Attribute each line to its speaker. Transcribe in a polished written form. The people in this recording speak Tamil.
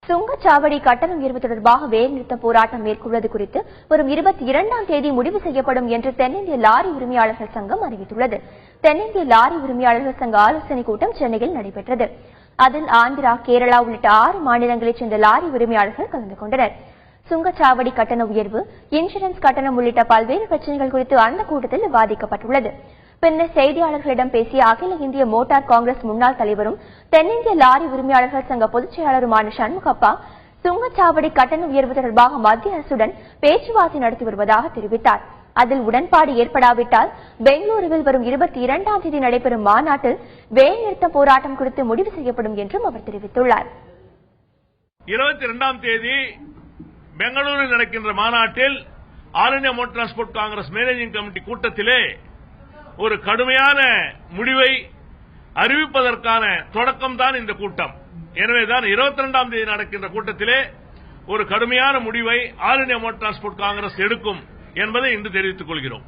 Speaker 1: சுங்கச்சாவடி கட்டண உயர்வு தொடர்பாக வேலைநிறுத்த போராட்டம் மேற்கொள்வது குறித்து வரும் 22ஆம் தேதி முடிவு செய்யப்படும் என்று தென்னிந்திய லாரி உரிமையாளர்கள் சங்கம் அறிவித்துள்ளது. தென்னிந்திய லாரி உரிமையாளர்கள் சங்க ஆலோசனைக் கூட்டம் சென்னையில் நடைபெற்றது. அதில் ஆந்திரா, கேரளா உள்ளிட்ட 6 மாநிலங்களைச் சேர்ந்த லாரி உரிமையாளர்கள் கலந்து கொண்டனர். சுங்கச்சாவடி கட்டண உயர்வு, இன்சூரன்ஸ் கட்டணம் உள்ளிட்ட பல்வேறு பிரச்சினைகள் குறித்து அந்த கூட்டத்தில் விவாதிக்கப்பட்டுள்ளது. பின்னர் செய்தியாளர்களிடம் பேசிய அகில இந்திய மோட்டார் காங்கிரஸ் முன்னாள் தலைவரும் தென்னிந்திய லாரி உரிமையாளர்கள் சங்க பொதுச் செயலாளருமான சண்முகப்பா, சுங்கச்சாவடி கட்டண உயர்வு தொடர்பாக மத்திய அரசுடன் பேச்சுவார்த்தை நடத்தி வருவதாக தெரிவித்தார். அதில் உடன்பாடு ஏற்படாவிட்டால் பெங்களூருவில் வரும் 22ஆம் தேதி நடைபெறும் மாநாட்டில் வேலைநிறுத்த போராட்டம் குறித்து முடிவு செய்யப்படும் என்றும் அவர் தெரிவித்துள்ளார்.
Speaker 2: 22ஆம் தேதி பெங்களூரில் நடக்கின்ற மாநாட்டில் all India motor transport Congress managing committee கூட்டத்திலே ஒரு கடுமையான முடிவை அறிவிப்பதற்கான தொடக்கம்தான் இந்த கூட்டம். எனவேதான் 22ஆம் தேதி நடக்கின்ற கூட்டத்திலே ஒரு கடுமையான முடிவை all India motor transport Congress எடுக்கும் என்பதை இன்று தெரிவித்துக் கொள்கிறோம்.